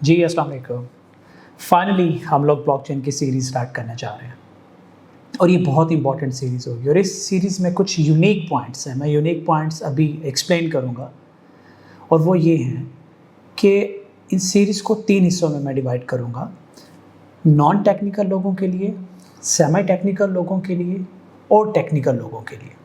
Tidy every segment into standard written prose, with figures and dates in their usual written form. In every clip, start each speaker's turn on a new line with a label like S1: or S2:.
S1: जी अस्सलाम वालेकुम। फाइनली हम लोग ब्लॉकचेन की सीरीज़ स्टार्ट करने जा रहे हैं और ये बहुत इंपॉर्टेंट सीरीज़ होगी और इस सीरीज़ में कुछ यूनिक पॉइंट्स हैं। मैं यूनिक पॉइंट्स अभी एक्सप्लेन करूँगा और वो ये हैं कि इन सीरीज़ को 3 हिस्सों में मैं डिवाइड करूँगा। नॉन टेक्निकल लोगों के लिए, सेमी टेक्निकल लोगों के लिए और टेक्निकल लोगों के लिए।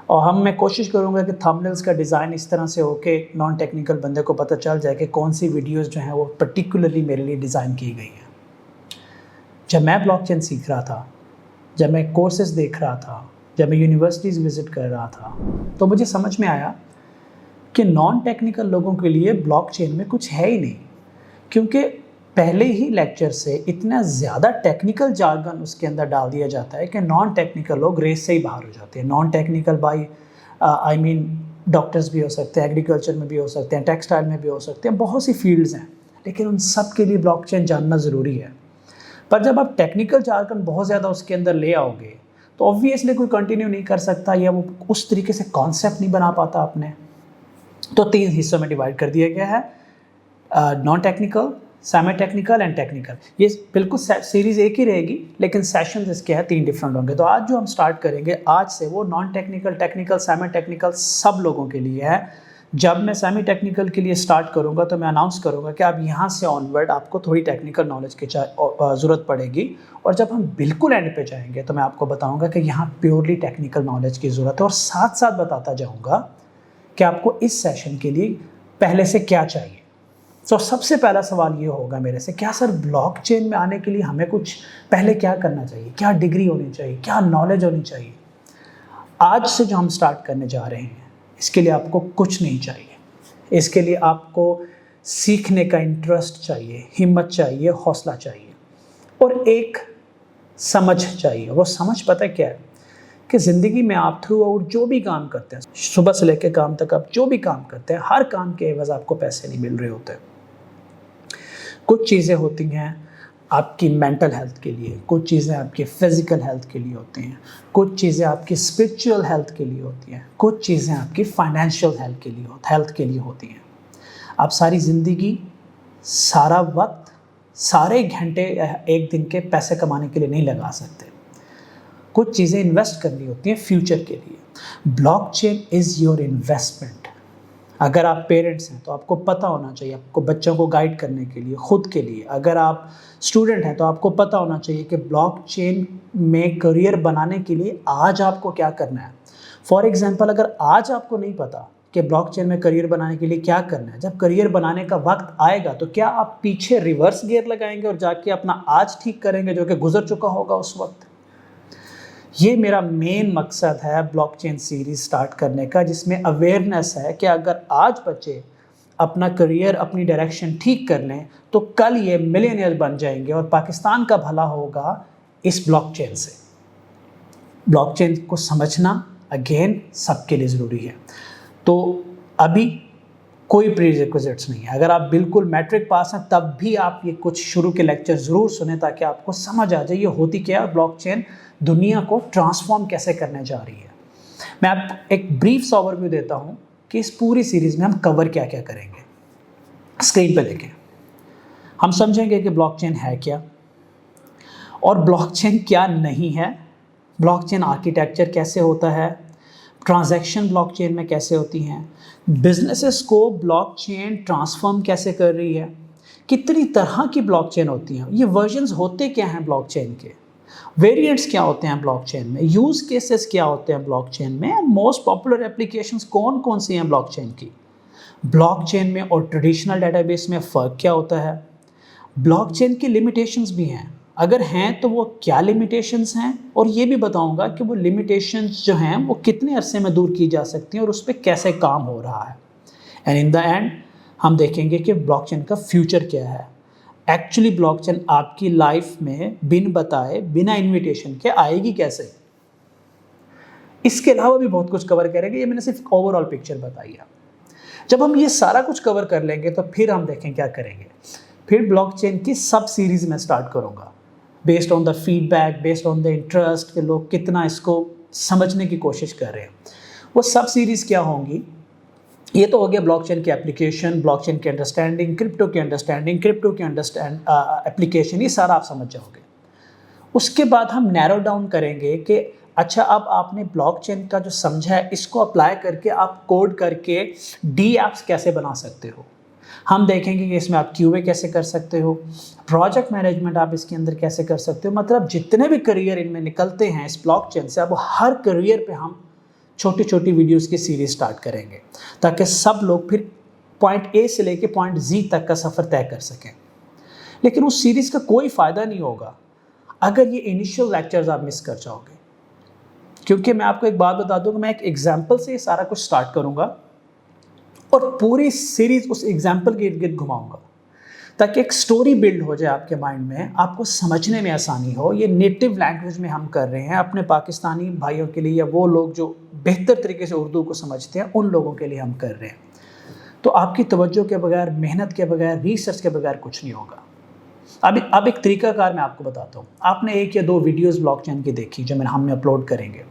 S1: और मैं कोशिश करूँगा कि थंबनेल्स का डिज़ाइन इस तरह से हो कि नॉन टेक्निकल बंदे को पता चल जाए कि कौन सी वीडियोस जो हैं वो पर्टिकुलरली मेरे लिए डिज़ाइन की गई हैं। जब मैं ब्लॉकचेन सीख रहा था, जब मैं कोर्सेज देख रहा था, जब मैं यूनिवर्सिटीज़ विज़िट कर रहा था, तो मुझे समझ में आया कि नॉन टेक्निकल लोगों के लिए ब्लॉकचेन में कुछ है ही नहीं, क्योंकि पहले ही लेक्चर से इतना ज़्यादा टेक्निकल जार्गन उसके अंदर डाल दिया जाता है कि नॉन टेक्निकल लोग रेस से ही बाहर हो जाते हैं। Non technical by I mean doctors भी हो सकते हैं, एग्रीकल्चर में भी हो सकते हैं, टेक्सटाइल में भी हो सकते हैं, बहुत सी फील्ड्स हैं, लेकिन उन सब के लिए ब्लॉकचेन जानना ज़रूरी है। पर जब आप टेक्निकल जार्गन बहुत ज़्यादा उसके अंदर ले आओगे तो ऑब्वियसली कोई कंटिन्यू नहीं कर सकता या वो उस तरीके से कॉन्सेप्ट नहीं बना पाता आपने। तो 3 हिस्सों में डिवाइड कर दिया गया है, non technical, semi technical and technical. ये बिल्कुल सीरीज़ एक ही रहेगी, लेकिन सेशंस इसके हैं 3 डिफरेंट होंगे। तो आज जो हम स्टार्ट करेंगे आज से वो non technical, technical, semi technical सब लोगों के लिए है। जब मैं सेमी टेक्निकल के लिए स्टार्ट करूंगा तो मैं अनाउंस करूंगा कि अब यहाँ से ऑनवर्ड आपको थोड़ी टेक्निकल नॉलेज की ज़रूरत पड़ेगी, और जब हम बिल्कुल एंड पे जाएंगे तो मैं आपको बताऊँगा कि यहाँ प्योरली टेक्निकल नॉलेज की ज़रूरत है, और साथ साथ बताता जाऊँगा कि आपको इस सेशन के लिए पहले से क्या चाहिए। तो सबसे पहला सवाल ये होगा मेरे से, क्या सर ब्लॉकचेन में आने के लिए हमें कुछ पहले क्या करना चाहिए, क्या डिग्री होनी चाहिए, क्या नॉलेज होनी चाहिए? आज से जो हम स्टार्ट करने जा रहे हैं इसके लिए आपको कुछ नहीं चाहिए। इसके लिए आपको सीखने का इंटरेस्ट चाहिए, हिम्मत चाहिए, हौसला चाहिए और एक समझ चाहिए। वो समझ पता क्या है कि ज़िंदगी में आप थ्रू आउट जो भी काम करते हैं, सुबह से लेकर काम तक आप जो भी काम करते हैं, हर काम के एवज़ आपको पैसे नहीं मिल रहे होते। कुछ चीज़ें होती हैं आपकी मेंटल हेल्थ के लिए, कुछ चीज़ें आपकी फ़िज़िकल हेल्थ के लिए होती हैं, कुछ चीज़ें आपकी स्पिरिचुअल हेल्थ के लिए होती हैं, कुछ चीज़ें आपकी फाइनेंशियल हेल्थ के लिए होती हैं। आप सारी ज़िंदगी, सारा वक्त, सारे घंटे एक दिन के पैसे कमाने के लिए नहीं लगा सकते। कुछ चीज़ें इन्वेस्ट करनी होती हैं फ्यूचर के लिए। Blockchain is your investment. अगर आप पेरेंट्स हैं तो आपको पता होना चाहिए, आपको बच्चों को गाइड करने के लिए, खुद के लिए। अगर आप स्टूडेंट हैं तो आपको पता होना चाहिए कि ब्लॉकचेन में करियर बनाने के लिए आज आपको क्या करना है। फॉर एग्जांपल, अगर आज आपको नहीं पता कि ब्लॉकचेन में करियर बनाने के लिए क्या करना है, जब करियर बनाने का वक्त आएगा तो क्या आप पीछे रिवर्स गियर लगाएंगे और जाके अपना आज ठीक करेंगे जो कि गुजर चुका होगा उस वक्त? ये मेरा मेन मकसद है ब्लॉकचेन सीरीज स्टार्ट करने का, जिसमें अवेयरनेस है कि अगर आज बच्चे अपना करियर, अपनी डायरेक्शन ठीक कर लें तो कल ये मिलियनियर बन जाएंगे और पाकिस्तान का भला होगा इस ब्लॉकचेन से। ब्लॉकचेन को समझना अगेन सबके लिए ज़रूरी है। तो अभी कोई प्रीरिक्विजिट्स नहीं है। अगर आप बिल्कुल मैट्रिक पास हैं तब भी आप ये कुछ शुरू के लेक्चर ज़रूर सुने ताकि आपको समझ आ जाए ये होती क्या है और ब्लॉकचेन दुनिया को ट्रांसफॉर्म कैसे करने जा रही है। मैं आपको एक ब्रीफ ओवरव्यू देता हूँ कि इस पूरी सीरीज़ में हम कवर क्या क्या करेंगे। स्क्रीन पे देखें। हम समझेंगे कि ब्लॉकचेन है क्या और ब्लॉकचेन क्या नहीं है, ब्लॉकचेन आर्किटेक्चर कैसे होता है, ट्रांजैक्शन ब्लॉकचेन में कैसे होती हैं, बिजनेसेस को ब्लॉकचेन ट्रांसफॉर्म कैसे कर रही है, कितनी तरह की ब्लॉकचेन होती हैं, ये वर्जन्स होते क्या हैं ब्लॉकचेन के, वेरिएंट्स क्या होते हैं ब्लॉकचेन में, यूज़ केसेस क्या होते हैं ब्लॉकचेन में, एंड मोस्ट पॉपुलर एप्लीकेशंस कौन कौन सी हैं ब्लॉकचेन की, ब्लॉकचेन में और ट्रेडिशनल डेटाबेस में फ़र्क क्या होता है, ब्लॉकचेन की लिमिटेशंस भी हैं, अगर हैं तो वो क्या लिमिटेशंस हैं, और ये भी बताऊंगा कि वो लिमिटेशंस जो हैं वो कितने अरसे में दूर की जा सकती हैं और उस पर कैसे काम हो रहा है। एंड इन द एंड हम देखेंगे कि ब्लॉकचेन का फ्यूचर क्या है। एक्चुअली ब्लॉकचेन आपकी लाइफ में बिन बताए, बिना इन्विटेशन के आएगी कैसे। इसके अलावा भी बहुत कुछ कवर करेंगे, ये मैंने सिर्फ ओवरऑल पिक्चर बताई है। जब हम ये सारा कुछ कवर कर लेंगे तो फिर हम देखें क्या करेंगे। फिर ब्लॉकचेन की सब सीरीज़ में स्टार्ट करूँगा based on the feedback, based on the interest के लोग कितना इसको समझने की कोशिश कर रहे हैं। वो सब सीरीज़ क्या होंगी, ये तो हो गया ब्लॉकचेन की एप्लीकेशन, ब्लॉकचेन की अंडरस्टैंडिंग, क्रिप्टो की अंडरस्टैंडिंग, क्रिप्टो की एप्लीकेशन, ये सारा आप समझ जाओगे। उसके बाद हम नैरो डाउन करेंगे कि अच्छा अब आपने ब्लॉकचेन का जो समझा है इसको अप्लाई करके आप कोड करके डी एप्स कैसे बना सकते हो। हम देखेंगे कि इसमें आप क्यूए कैसे कर सकते हो, प्रोजेक्ट मैनेजमेंट आप इसके अंदर कैसे कर सकते हो। मतलब जितने भी करियर इनमें निकलते हैं इस ब्लॉकचेन से, अब हर करियर पे हम छोटी छोटी वीडियोस की सीरीज स्टार्ट करेंगे ताकि सब लोग फिर पॉइंट ए से लेके पॉइंट जी तक का सफ़र तय कर सकें। लेकिन उस सीरीज़ का कोई फ़ायदा नहीं होगा अगर ये इनिशियल लेक्चर्स आप मिस कर जाओगे, क्योंकि मैं आपको एक बात बता दूं कि मैं एक एग्जाम्पल से ये सारा कुछ स्टार्ट करूंगा और पूरी सीरीज उस एग्जाम्पल के इर्द गिर्द घुमाऊंगा ताकि एक स्टोरी बिल्ड हो जाए आपके माइंड में, आपको समझने में आसानी हो। ये नेटिव लैंग्वेज में हम कर रहे हैं अपने पाकिस्तानी भाइयों के लिए, या वो लोग जो बेहतर तरीके से उर्दू को समझते हैं उन लोगों के लिए हम कर रहे हैं। तो आपकी तवज्जो के बगैर, मेहनत के बगैर, रिसर्च के बगैर कुछ नहीं होगा। अब एक तरीकाकार मैं आपको बताता हूँ। आपने 1 या 2 वीडियोस ब्लॉकचेन की देखी जो हमने अपलोड करेंगे,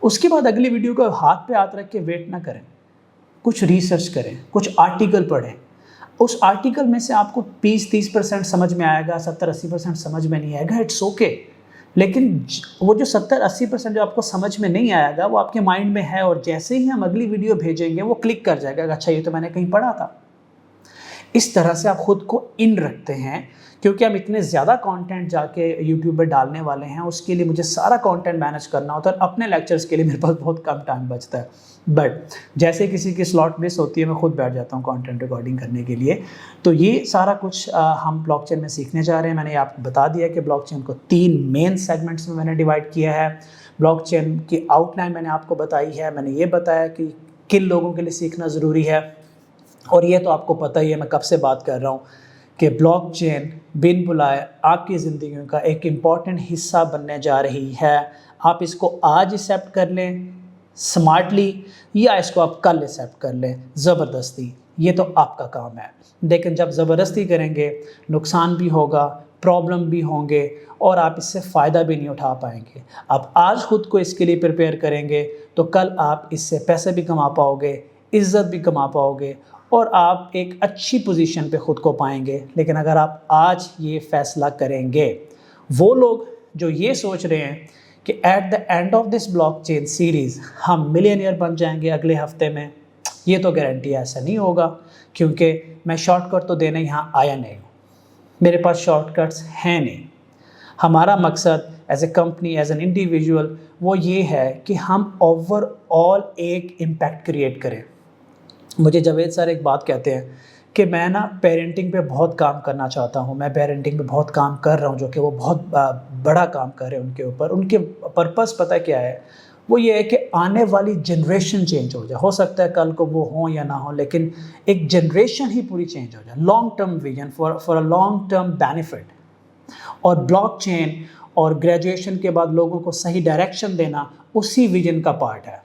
S1: उसके बाद अगली वीडियो को हाथ पे हाथ रख के वेट ना करें, कुछ रिसर्च करें, कुछ आर्टिकल पढ़ें। उस आर्टिकल में से आपको 20-30% समझ में आएगा, 70-80% समझ में नहीं आएगा, इट्स ओके। लेकिन वो जो 70-80% जो आपको समझ में नहीं आएगा वो आपके माइंड में है, और जैसे ही हम अगली वीडियो भेजेंगे वो क्लिक कर जाएगा, अच्छा ये तो मैंने कहीं पढ़ा था। इस तरह से आप खुद को इन रखते हैं, क्योंकि हम इतने ज़्यादा कंटेंट जाके यूट्यूब पे डालने वाले हैं, उसके लिए मुझे सारा कंटेंट मैनेज करना होता है। अपने लेक्चर्स के लिए मेरे पास बहुत कम टाइम बचता है, बट जैसे किसी की स्लॉट मिस होती है मैं खुद बैठ जाता हूँ कंटेंट रिकॉर्डिंग करने के लिए। तो ये सारा कुछ हम ब्लॉकचेन में सीखने जा रहे हैं। मैंने आपको बता दिया कि ब्लॉकचेन को 3 मेन सेगमेंट्स में मैंने डिवाइड किया है। ब्लॉकचेन की आउटलाइन मैंने आपको बताई है, मैंने ये बताया कि किन लोगों के लिए सीखना ज़रूरी है, और ये तो आपको पता ही है मैं कब से बात कर रहा हूँ कि ब्लॉकचेन बिन बुलाए आपकी ज़िंदगी का एक इम्पॉर्टेंट हिस्सा बनने जा रही है। आप इसको आज एक्सेप्ट कर लें स्मार्टली, या इसको आप कल एक्सेप्ट कर लें ज़बरदस्ती, ये तो आपका काम है। लेकिन जब ज़बरदस्ती करेंगे नुकसान भी होगा, प्रॉब्लम भी होंगे, और आप इससे फ़ायदा भी नहीं उठा पाएंगे। आप आज खुद को इसके लिए प्रिपेयर करेंगे तो कल आप इससे पैसे भी कमा पाओगे, इज़्ज़त भी कमा पाओगे, और आप एक अच्छी पोजीशन पे ख़ुद को पाएंगे। लेकिन अगर आप आज ये फ़ैसला करेंगे, वो लोग जो ये सोच रहे हैं कि at the end of this blockchain series हम मिलियनियर बन जाएंगे अगले हफ्ते में, ये तो गारंटी ऐसा नहीं होगा, क्योंकि मैं शॉर्टकट तो देने यहाँ आया नहीं हूँ, मेरे पास शॉर्टकट्स हैं नहीं। हमारा मकसद as a company, as an individual, वो ये है कि हम ओवरऑल एक इम्पैक्ट क्रिएट करें। मुझे जावेद सर एक बात कहते हैं कि मैं ना पेरेंटिंग पे बहुत काम करना चाहता हूँ, मैं पेरेंटिंग पे बहुत काम कर रहा हूँ, जो कि वो बहुत बड़ा काम कर रहे हैं उनके ऊपर। उनके पर्पस पता क्या है, वो ये है कि आने वाली जनरेशन चेंज हो जाए। हो सकता है कल को वो हों या ना हो, लेकिन एक जनरेशन ही पूरी चेंज हो जाए। Long term vision for a long term benefit. और ब्लॉकचेन और ग्रेजुएशन के बाद लोगों को सही डायरेक्शन देना उसी विजन का पार्ट है।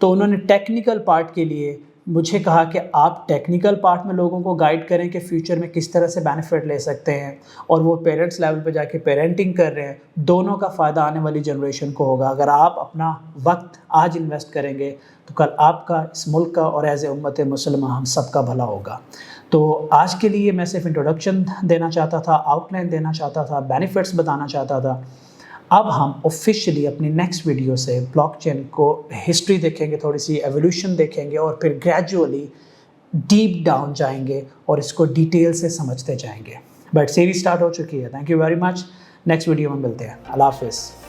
S1: तो उन्होंने टेक्निकल पार्ट के लिए मुझे कहा कि आप टेक्निकल पार्ट में लोगों को गाइड करें कि फ्यूचर में किस तरह से बेनिफिट ले सकते हैं, और वो पेरेंट्स लेवल पे जाके पेरेंटिंग कर रहे हैं। दोनों का फ़ायदा आने वाली जनरेशन को होगा। अगर आप अपना वक्त आज इन्वेस्ट करेंगे तो कल आपका, इस मुल्क का और एज ए उम्मत मुसलमान हम सब का भला होगा। तो आज के लिए मैं सिर्फ इंट्रोडक्शन देना चाहता था, आउटलाइन देना चाहता था, बेनिफिट्स बताना चाहता था। अब हम ऑफिशियली अपनी नेक्स्ट वीडियो से ब्लॉकचेन को हिस्ट्री देखेंगे, थोड़ी सी एवोल्यूशन देखेंगे, और फिर ग्रेजुअली डीप डाउन जाएंगे और इसको डिटेल से समझते जाएंगे। बट सीरीज स्टार्ट हो चुकी है। Thank you very much. Next video में मिलते हैं। अल्लाह हाफिज़।